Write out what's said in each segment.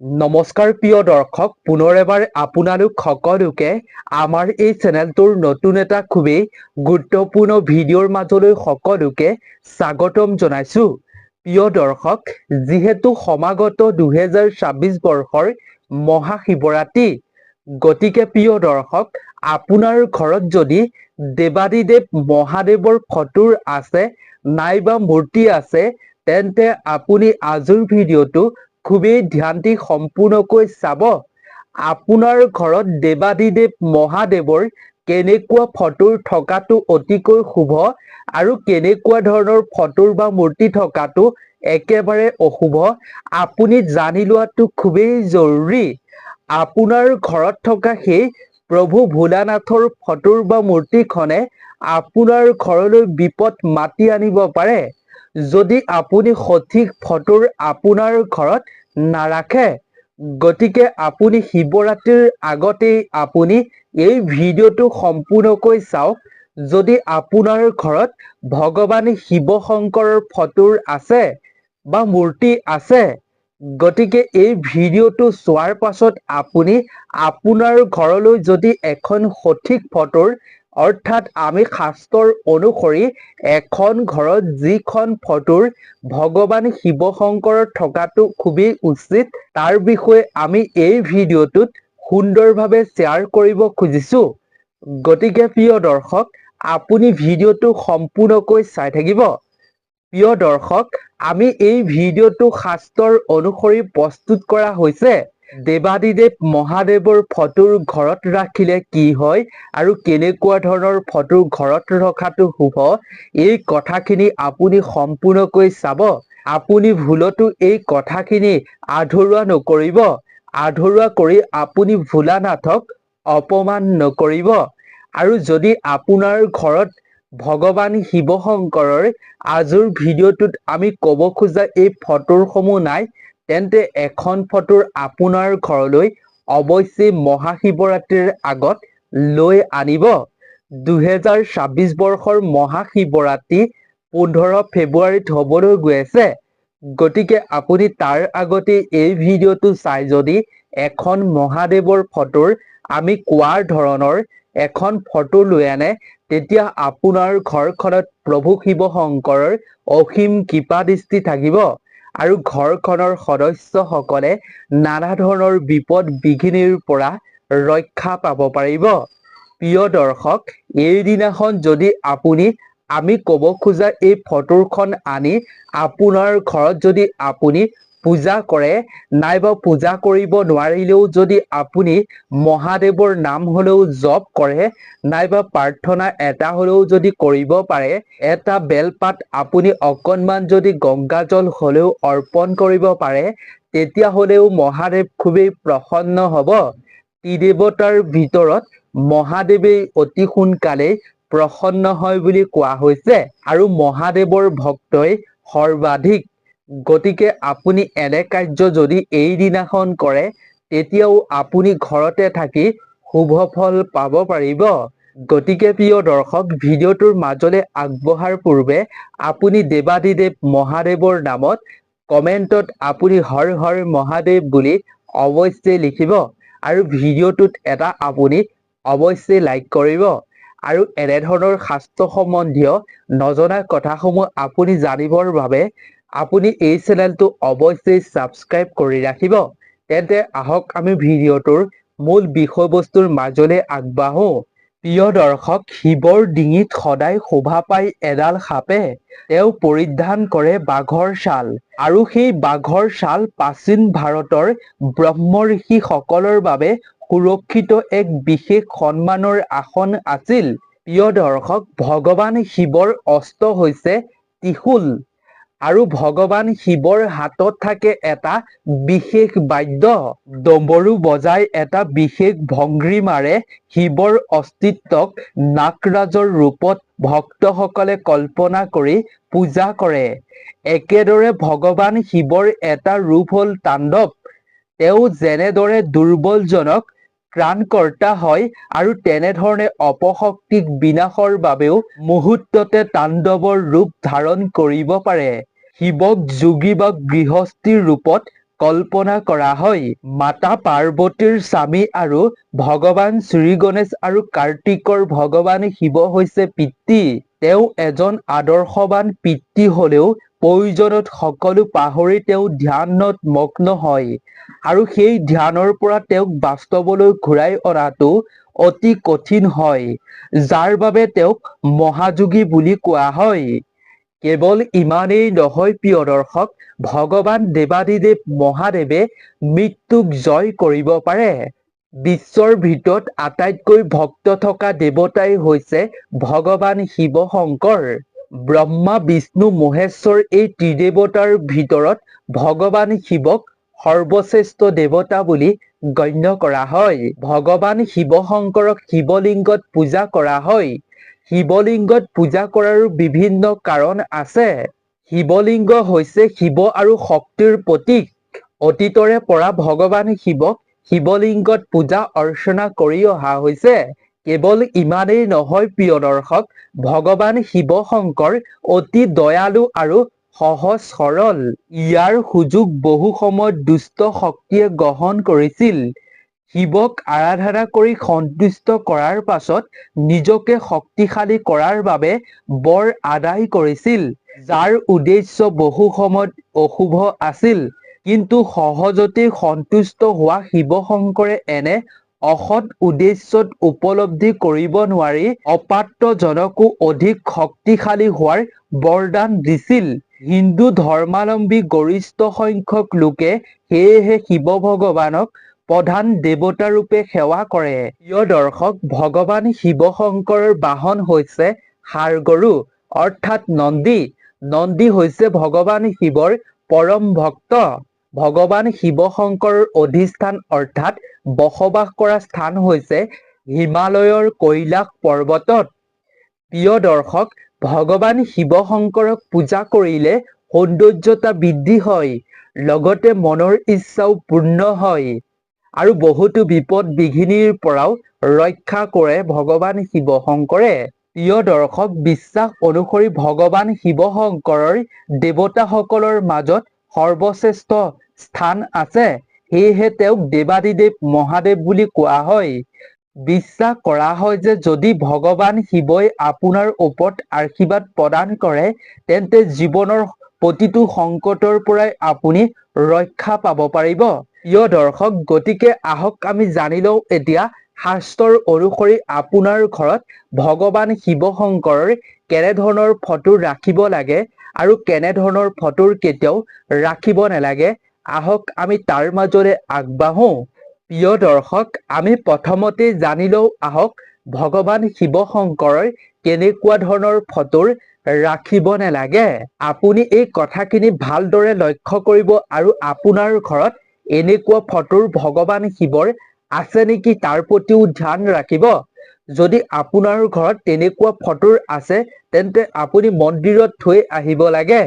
নমস্কাৰ প্ৰিয় দৰ্শক, পুনৰ এবাৰ আপোনালোক সকলোকে আমাৰ এই চেনেলটোৰ নতুন এটা খুবেই গুৰুত্বপূৰ্ণ ভিডিঅ'ৰ মাজলৈ সকলোকে স্বাগতম জনাইছো। প্ৰিয় দৰ্শক, যিহেতু সমাগত 2026 বৰ্ষৰ মহাশিৱৰাত্ৰি, গতিকে প্ৰিয় দৰ্শক, আপোনাৰ ঘৰত যদি দেৱাদিদেৱ মহাদেৱৰ ফটো আছে নাইবা মূৰ্তি আছে, তেন্তে আপুনি আজিৰ ভিডিঅ'টো খুবেই ধ্যান দি সম্পূৰ্ণকৈ চাব। আপোনাৰ ঘৰত দেৱাদিদেৱ মহাদেৱৰ কেনেকুৱা ফটো থকাটো অতিকৈ শুভ আৰু কেনেকুৱা ধৰণৰ ফটো বা মূৰ্তি থকাটো একেবাৰে অশুভ, আপুনি জানি লোৱাটো খুবেই জৰুৰী। আপোনাৰ ঘৰত থকা সেই প্ৰভু ভোলানাথৰ ফটো বা মূৰ্তিখনে আপোনাৰ ঘৰলৈ বিপদ মাতি আনিব পাৰে। যদি আপুনি সঠিক ফটো আপোনাৰ ঘৰত নাৰাখে, গতিকে আপুনি শিৱৰাত্ৰিৰ আগতেই আপুনি এই ভিডিঅ'টো সম্পূৰ্ণকৈ চাওক। যদি আপোনাৰ ঘৰত ভগৱান শিৱ শংকৰৰ ফটো আছে বা মূৰ্তি আছে, গতিকে এই ভিডিঅ'টো চোৱাৰ পাছত আপুনি আপোনাৰ ঘৰলৈ যদি এখন সঠিক ফটো অৰ্থাৎ আমি শাস্ত্ৰৰ অনুসৰি এখন ঘৰত যিখন ফটোৰ ভগৱান শিৱ শংকৰৰ থকাটো খুবেই উচিত, তাৰ বিষয়ে আমি এই ভিডিঅ'টোত সুন্দৰভাৱে শ্বেয়াৰ কৰিব খুজিছো। গতিকে প্ৰিয় দৰ্শক, আপুনি ভিডিঅ'টো সম্পূৰ্ণকৈ চাই থাকিব। প্ৰিয় দৰ্শক, আমি এই ভিডিঅ'টো শাস্ত্ৰৰ অনুসৰি প্ৰস্তুত কৰা হৈছে। দেৱাদিদেৱ মহাদেৱৰ ফটো ঘৰত ৰাখিলে কি হয় আৰু কেনেকুৱা ধৰণৰ ফটো ঘৰত ৰখাটো শুভ, এই কথাখিনি আপুনি সম্পূৰ্ণকৈ চাব। আপুনি ভুলতো এই কথাখিনি আধৰুৱা নকৰিব। আধৰুৱা কৰি আপুনি ভোলানাথক অপমান নকৰিব। আৰু যদি আপোনাৰ ঘৰত ভগৱান শিৱ শংকৰৰ আজিৰ ভিডিঅ'টোত আমি ক'ব খোজা এই ফটোসমূহ নাই, তেন্তে এখন ফটো আপোনাৰ ঘৰলৈ অৱশ্যেই মহাশিৱৰাত্ৰিৰ আগত লৈ আনিব। 2026 বৰ্ষৰ মহাশিৱৰাত্ৰি 15 ফেব্ৰুৱাৰীত হ'বলৈ গৈ আছে। গতিকে আপুনি তাৰ আগতে এই ভিডিঅ'টো চাই যদি এখন মহাদেৱৰ ফটোৰ আমি কোৱাৰ ধৰণৰ এখন ফটো লৈ আনে, তেতিয়া আপোনাৰ ঘৰখনত প্ৰভু শিৱ শংকৰৰ অসীম কৃপা দৃষ্টি থাকিব আৰু ঘৰখনৰ সদস্যসকলে নানা ধৰণৰ বিপদ বিঘিনিৰ পৰা ৰক্ষা পাব পাৰিব। প্ৰিয় দৰ্শক, এইদিনাখন যদি আপুনি আমি ক'ব খোজা এই ফটোখন আনি আপোনাৰ ঘৰত যদি আপুনি পূজা কৰে, নাইবা পূজা কৰিব নোৱাৰিলেও যদি আপুনি মহাদেৱৰ নাম হলেও জপ কৰে, নাইবা প্ৰাৰ্থনা এটা হলেও যদি কৰিব পাৰে, এটা বেলপাত আপুনি অকণমান যদি গংগাজল হলেও অৰ্পণ কৰিব পাৰে, তেতিয়া হলেও মহাদেৱ খুবেই প্ৰসন্ন হ'ব। ত্ৰিদেৱতাৰ ভিতৰত মহাদেৱেই অতি সোনকালেই প্ৰসন্ন হয় বুলি কোৱা হৈছে আৰু মহাদেৱৰ ভক্তই সৰ্বাধিক। গতিকে আপুনি এনে কাৰ্য যদি এইদিনাখন কৰে, তেতিয়াও আপুনি ঘৰতে থাকি শুভ ফল পাব পাৰিব। গতিকে প্ৰিয় দৰ্শক, ভিডিঅ'টোৰ মাজলৈ আগবঢ়াৰ পূৰ্বে আপুনি দেৱাদিদেৱ মহাদেৱৰ নামত কমেণ্টত আপুনি হৰ হৰ মহাদেৱ বুলি অৱশ্যেই লিখিব আৰু ভিডিঅ'টোত এটা আপুনি অৱশ্যেই লাইক কৰিব। আৰু এনেধৰণৰ শাস্ত্ৰ সম্বন্ধীয় নজনা কথাসমূহ আপুনি জানিবৰ বাবে আপুনি এই চেনেলটো অৱশ্যেই ছাবস্ক্ৰাইব কৰি ৰাখিব। তেন্তে আহক আমি ভিডিঅ'টোৰ মূল বিষয়বস্তুৰ মাজলৈ আগবাঢ়ো। প্ৰিয় দৰ্শক, শিৱৰ ডিঙিত সদায় শোভা পায় এডাল সাপে। তেওঁ পৰিধান কৰে বাঘৰ ছাল আৰু সেই বাঘৰ ছাল প্ৰাচীন ভাৰতৰ ব্ৰহ্ম ঋষি সকলৰ বাবে সুৰক্ষিত এক বিশেষ সন্মানৰ আসন আছিল। প্ৰিয় দৰ্শক, ভগৱান শিৱৰ অস্ত্ৰ হৈছে ত্ৰিশূল আৰু ভগৱান শিৱৰ হাতত থাকে এটা বিশেষ বাদ্য। ডমৰু বজাই এটা বিশেষ ভংগীমাৰে শিৱৰ অস্তিত্বক নাগৰাজৰ ৰূপত ভক্তসকলে কল্পনা কৰি পূজা কৰে। একেদৰে ভগৱান শিৱৰ এটা ৰূপ হ'ল তাণ্ডৱ। তেওঁ যেনেদৰে দুৰ্বলজনক ত্ৰাণকৰ্তা হয় আৰু তেনেধৰণে অপশক্তিক বিনাশৰ বাবেও মুহূৰ্ততে তাণ্ডৱৰ ৰূপ ধাৰণ কৰিব পাৰে। শিৱক যোগী বা গৃহস্থীৰ ৰূপত কল্পনা কৰা হয়। মাতা পাৰ্বতীৰ স্বামী আৰু ভগৱান শ্ৰী গণেশ আৰু কাৰ্তিকৰ ভগৱান শিৱ হৈছে পিতৃ। তেওঁ এজন আদৰ্শৱান পিতৃ হলেও প্ৰয়োজনত সকলো পাহৰি তেওঁ ধ্যানত মগ্ন হয় আৰু সেই ধ্যানৰ পৰা তেওঁক বাস্তৱলৈ ঘূৰাই অনাটো অতি কঠিন হয়, যাৰ বাবে তেওঁক মহাযোগী বুলি কোৱা হয়। কেৱল ইমানেই নহয় প্ৰিয় দৰ্শক, ভগৱান দেৱাদিদেৱ মহাদেৱে মৃত্যুক জয় কৰিব পাৰে। বিশ্বৰ ভিতৰত আটাইতকৈ ভক্ত থকা দেৱতাই হৈছে ভগৱান শিৱ শংকৰ। ব্ৰহ্মা বিষ্ণু মহেশ্বৰ এই ত্ৰিদেৱতাৰ ভিতৰত ভগৱান শিৱক সৰ্বশ্ৰেষ্ঠ দেৱতা বুলি গণ্য কৰা হয়। ভগৱান শিৱ শংকৰক শিৱলিংগত পূজা কৰা হয়। শিৱলিংগত পূজা কৰাৰো বিভিন্ন কাৰণ আছে। শিৱলিংগ হৈছে শিৱ আৰু শক্তিৰ প্ৰতীক। অতীতৰে পৰা ভগৱান শিৱক শিৱলিংগত পূজা অৰ্চনা কৰি অহা হৈছে। কেৱল ইমানেই নহয় প্ৰিয় দৰ্শক, ভগৱান শিৱ শংকৰ অতি দয়ালু আৰু সহজ সৰল। ইয়াৰ সুযোগ বহু সময়ত দুষ্ট শক্তিয়ে গ্ৰহণ কৰিছিল। শিৱক আৰাধনা কৰি সন্তুষ্ট কৰাৰ পাছত নিজকে শক্তিশালী কৰাৰ বাবে বৰ আদায় কৰিছিল, যাৰ উদ্দেশ্য বহু সময়ত অশুভ আছিল। কিন্তু সহজতেই সন্তুষ্ট হোৱা শিৱ শংকৰে এনে অসৎ উদ্দেশ্যত উপলব্ধি কৰিব নোৱাৰি অপাত্ৰজনকো অধিক শক্তিশালী হোৱাৰ বৰদান দিছিল। হিন্দু ধৰ্মাৱলম্বী গৰিষ্ঠ সংখ্যক লোকে সেয়েহে শিৱ ভগৱানক প্ৰধান দেৱতা ৰূপে সেৱা কৰে। প্ৰিয় দৰ্শক, ভগৱান শিৱ শংকৰৰ বাহন হৈছে ষাঁড় গৰু অৰ্থাৎ নন্দী। নন্দী হৈছে ভগৱান শিৱৰ পৰম ভক্ত। ভগৱান শিৱ শংকৰৰ অধিষ্ঠান অৰ্থাৎ বসবাস কৰা স্থান হৈছে হিমালয়ৰ কৈলাশ পৰ্বতত। প্ৰিয় দৰ্শক, ভগৱান শিৱ শংকৰক পূজা কৰিলে সৌন্দৰ্যতা বৃদ্ধি হয়, লগতে মনৰ ইচ্ছাও পূৰ্ণ হয় আৰু বহুতো বিপদ বিঘিনিৰ পৰাও ৰক্ষা কৰে ভগৱান শিৱ শংকৰে। প্ৰিয় দৰ্শক, বিশ্বাস অনুসৰি ভগৱান শিৱ শংকৰৰ দেৱতাসকলৰ মাজত সৰ্বশ্ৰেষ্ঠ স্থান আছে, সেয়েহে তেওঁক দেৱাদিদেৱ মহাদেৱ বুলি কোৱা হয়। বিশ্বাস কৰা হয় যে যদি ভগৱান শিৱই আপোনাৰ ওপৰত আশীৰ্বাদ প্ৰদান কৰে, তেন্তে জীৱনৰ প্ৰতিটো সংকটৰ পৰাই আপুনি ৰক্ষা পাব পাৰিব। প্ৰিয় দৰ্শক, গতিকে আহক আমি জানি লওঁ এতিয়া শাস্ত্ৰৰ অনুসৰি আপোনাৰ ঘৰত ভগৱান শিৱ শংকৰৰ কেনেধৰণৰ ফটো ৰাখিব লাগে আৰু কেনেধৰণৰ ফটো কেতিয়াও ৰাখিব নালাগে। আহক আমি তাৰ মাজৰে আগবাঢ়ো। প্ৰিয় দৰ্শক, আমি প্ৰথমতে জানি লওঁ আহক ভগৱান শিৱ শংকৰৰ কেনেকুৱা ধৰণৰ ফটো ৰাখিব নালাগে। আপুনি এই কথাখিনি ভালদৰে লক্ষ্য কৰিব আৰু আপোনাৰ ঘৰত এনেকুৱা ফটো ভগৱান শিৱৰ আছে নেকি তাৰ প্ৰতিও ধ্যান ৰাখিব। যদি আপোনাৰ ঘৰত তেনেকুৱা ফটো আছে, তেন্তে আপুনি মন্দিৰত থৈ আহিব লাগে।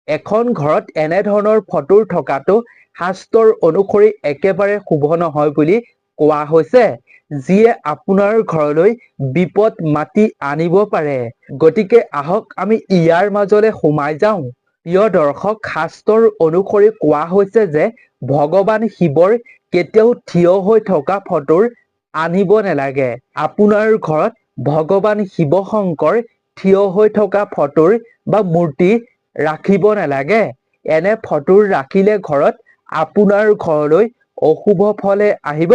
এখন ঘৰত এনেধৰণৰ ফটো থকাটো শাস্ত্ৰৰ অনুসৰি একেবাৰে শুভ নহয় বুলি কোৱা হৈছে, যিয়ে আপোনাৰ ঘৰলৈ বিপদ মাতি আনিব পাৰে। গতিকে আহক আমি ইয়াৰ মাজলৈ সোমাই যাওঁ। প্ৰিয় দৰ্শক, শাস্ত্ৰৰ অনুসৰি কোৱা হৈছে যে ভগৱান শিৱৰ কেতিয়াও থিয় হৈ থকা ফটো আনিব নালাগে। আপোনাৰ ঘৰত ভগৱান শিৱ শংকৰ থিয় হৈ থকা ফটো বা মূৰ্তি ৰাখিব নালাগে। এনে ফটো ৰাখিলে ঘৰত আপোনাৰ ঘৰলৈ অশুভ ফলে আহিব।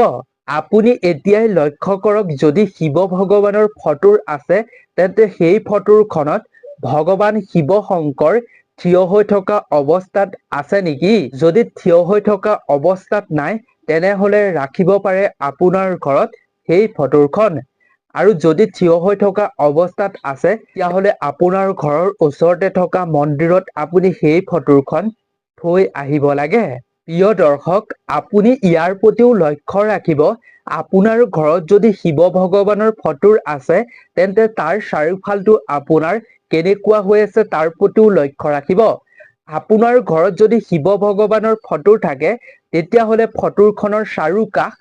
আপুনি এতিয়াই লক্ষ্য কৰক, যদি শিৱ ভগৱানৰ ফটো আছে, তেন্তে সেই ফটোখনত ভগৱান শিৱ শংকৰ থিয় হৈ থকা অৱস্থাত আছে নেকি? যদি থিয় হৈ থকা অৱস্থাত নাই, তেনেহলে ৰাখিব পাৰে আপোনাৰ ঘৰত সেই ফটোখন। আৰু যদি থিয় হৈ থকা অৱস্থাত আছে, তেতিয়াহলে আপোনাৰ ঘৰৰ ওচৰতে থকা মন্দিৰত আপুনি সেই ফটোখন থৈ আহিব লাগে। প্ৰিয় দৰ্শক, আপুনি ইয়াৰ প্ৰতিও লক্ষ্য ৰাখিব, আপোনাৰ ঘৰত যদি শিৱ ভগৱানৰ ফটো আছে, তেন্তে তাৰ চাৰিওফালটো আপোনাৰ কেনেকুৱা হৈ আছে তাৰ প্ৰতিও লক্ষ্য ৰাখিব। আপোনাৰ ঘৰত যদি শিৱ ভগৱানৰ ফটো থাকে, তেতিয়াহলে ফটোখনৰ চাৰিওকাষ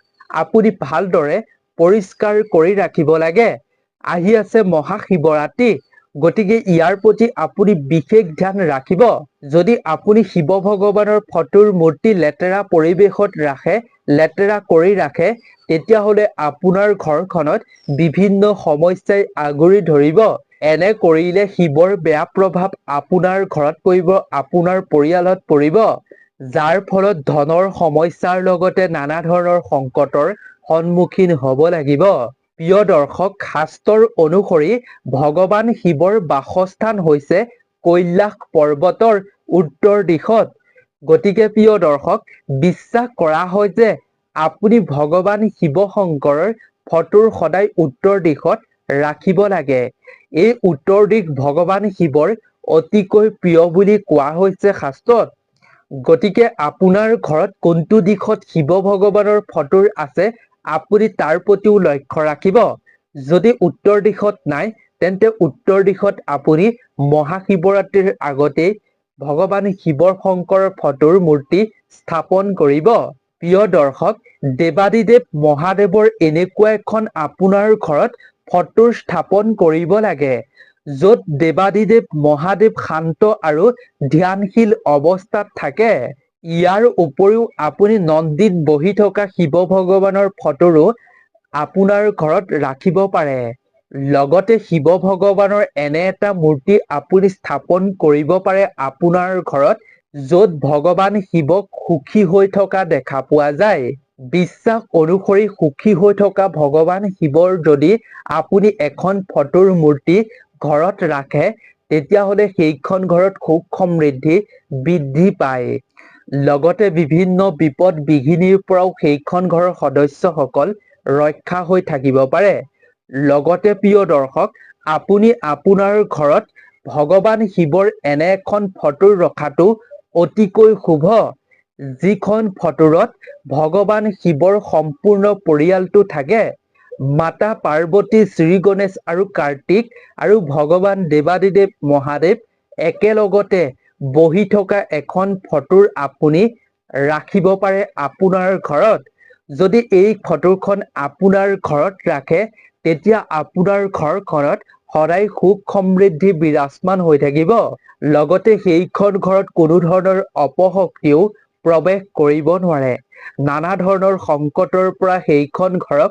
আপুনি ভালদৰে পৰিষ্কাৰ কৰি ৰাখিব লাগে। আহি আছে মহাশিৱৰাত্ৰি, গতিকে ইয়াৰ প্ৰতি আপুনি বিশেষ ধ্যান ৰাখিব। যদি আপুনি শিৱ ভগৱানৰ ফটোৰ মূৰ্তি লেতেৰা পৰিৱেশত ৰাখে, লেতেৰা কৰি ৰাখে, তেতিয়াহ'লে আপোনাৰ ঘৰখনত বিভিন্ন সমস্যাই আগুৰি ধৰিব। এনে কৰিলে শিৱৰ বেয়া প্ৰভাৱ আপোনাৰ ঘৰত পৰিব, আপোনাৰ পৰিয়ালত পৰিব, যাৰ ফলত ধনৰ সমস্যাৰ লগতে নানা ধৰণৰ সংকটৰ সন্মুখীন হ'ব লাগিব। প্ৰিয় দৰ্শক, শাস্ত্ৰৰ অনুসৰি ভগৱান শিৱৰ বাসস্থান হৈছে কৈলাশ পৰ্বতৰ উত্তৰ দিশত। গতিকে প্ৰিয় দৰ্শক, বিশ্বাস কৰা হয় যে আপুনি ভগৱান শিৱ শংকৰৰ ফটোৰ সদায় উত্তৰ দিশত ৰাখিব লাগে। এই উত্তৰ দিশ ভগৱান শিৱৰ অতিকৈ প্ৰিয় বুলি কোৱা হৈছে শাস্ত্ৰত। গতিকে আপোনাৰ ঘৰত কোনটো দিশত শিৱ ভগৱানৰ ফটোৰ আছে, আপুনি তাৰ প্ৰতিও লক্ষ্য ৰাখিব। যদি উত্তৰ দিশত নাই, তেন্তে উত্তৰ দিশত আপুনি মহাশিৱৰাত্ৰিৰ আগতেই ভগৱান শিৱ শংকৰৰ ফটোৰ মূৰ্তি স্থাপন কৰিব। প্ৰিয় দৰ্শক, দেৱাদিদেৱ মহাদেৱৰ এনেকুৱা এখন আপোনাৰ ঘৰত ফটো স্থাপন কৰিব লাগে, য'ত দেৱাদিদেৱ মহাদেৱ শান্ত আৰু ধ্যানশীল অৱস্থাত থাকে। ইয়াৰ উপৰিও আপুনি নন্দীত বহি থকা শিৱ ভগৱানৰ ফটোৰো আপোনাৰ ঘৰত ৰাখিব পাৰে। লগতে শিৱ ভগৱানৰ এনে এটা মূৰ্তি আপুনি স্থাপন কৰিব পাৰে আপোনাৰ ঘৰত, য'ত ভগৱান শিৱক সুখী হৈ থকা দেখা পোৱা যায়। বিশ্বাস অনুসৰি সুখী হৈ থকা ভগৱান শিৱৰ যদি আপুনি এখন ফটোৰ মূৰ্তি ঘৰত ৰাখে, তেতিয়াহ'লে সেইখন ঘৰত সুখ সমৃদ্ধি বৃদ্ধি পায়। লগতে বিভিন্ন বিপদ বিঘিনিৰ পৰাও সেইখন ঘৰৰ সদস্যসকল ৰক্ষা হৈ থাকিব পাৰে। লগতে প্ৰিয় দৰ্শক, আপুনি আপোনাৰ ঘৰত ভগৱান শিৱৰ এনে এখন ফটো ৰখাটো অতিকৈ শুভ, যিখন ফটোৰত ভগৱান শিৱৰ সম্পূৰ্ণ পৰিয়ালটো থাকে। মাতা পাৰ্বতী, শ্ৰী গণেশ আৰু কাৰ্তিক আৰু ভগৱান দেৱাদিদেৱ মহাদেৱ একেলগতে বহি থকা এখন ফটোৰ আপুনি ৰাখিব পাৰে আপোনাৰ ঘৰত। যদি এই ফটোখন আপোনাৰ ঘৰত ৰাখে, তেতিয়া আপোনাৰ ঘৰখনত সদায় সুখ সমৃদ্ধি বিৰাজমান হৈ থাকিব। লগতে সেইখন ঘৰত কোনো ধৰণৰ অপশক্তিও প্ৰৱেশ কৰিব নোৱাৰে। নানা ধৰণৰ সংকটৰ পৰা সেইখন ঘৰক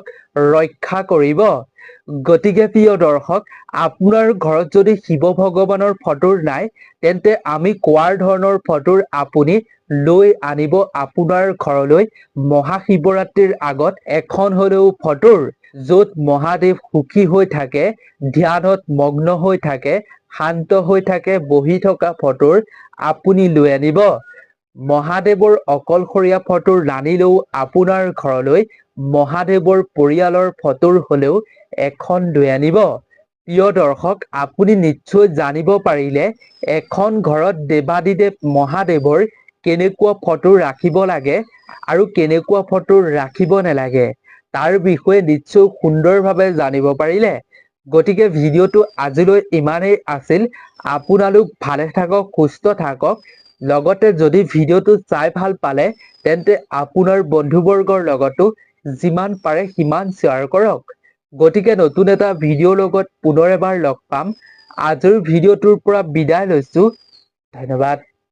ৰক্ষা কৰিব। গতিকে প্ৰিয় দৰ্শক, আপোনাৰ ঘৰত যদি শিৱ ভগৱানৰ ফটো নাই, তেন্তে আমি কোৱাৰ ধৰণৰ ফটোৰ আপুনি লৈ আনিব আপোনাৰ ঘৰলৈ মহাশিৱৰাত্ৰিৰ আগত এখন হ'লেও ফটোৰ, য'ত মহাদেৱ সুখী হৈ থাকে, ধ্যানত মগ্ন হৈ থাকে, শান্ত হৈ থাকে, বহি থকা ফটোৰ আপুনি লৈ আনিব। মহাদেৱৰ অকলশৰীয়া ফটোৰ নানিলেও আপোনাৰ ঘৰলৈ মহাদেৱৰ পৰিয়ালৰ ফটোৰ হ'লেও এখন লৈ আনিব। প্ৰিয় দৰ্শক, আপুনি নিশ্চয় জানিব পাৰিলে এখন ঘৰত দেৱাদিদেৱ মহাদেৱৰ কেনেকুৱা ফটো ৰাখিব লাগে আৰু কেনেকুৱা ফটো ৰাখিব নালাগে, তাৰ বিষয়ে নিশ্চয় সুন্দৰভাৱে জানিব পাৰিলে। গতিকে ভিডিঅ'টো আজিলৈ ইমানেই আছিল। আপোনালোক ভালে থাকক, সুস্থ থাকক। লগতে যদি ভিডিঅ'টো চাই ভাল পালে, তেন্তে আপোনাৰ বন্ধুবৰ্গৰ লগতো যিমান পাৰে সিমান শ্বেয়াৰ কৰক। গতিকে নতুন এটা ভিডিঅ'ৰ লগত পুনৰ এবাৰ লগ পাম। আজিৰ ভিডিঅ'টোৰ পৰা বিদায় লৈছোঁ। ধন্যবাদ।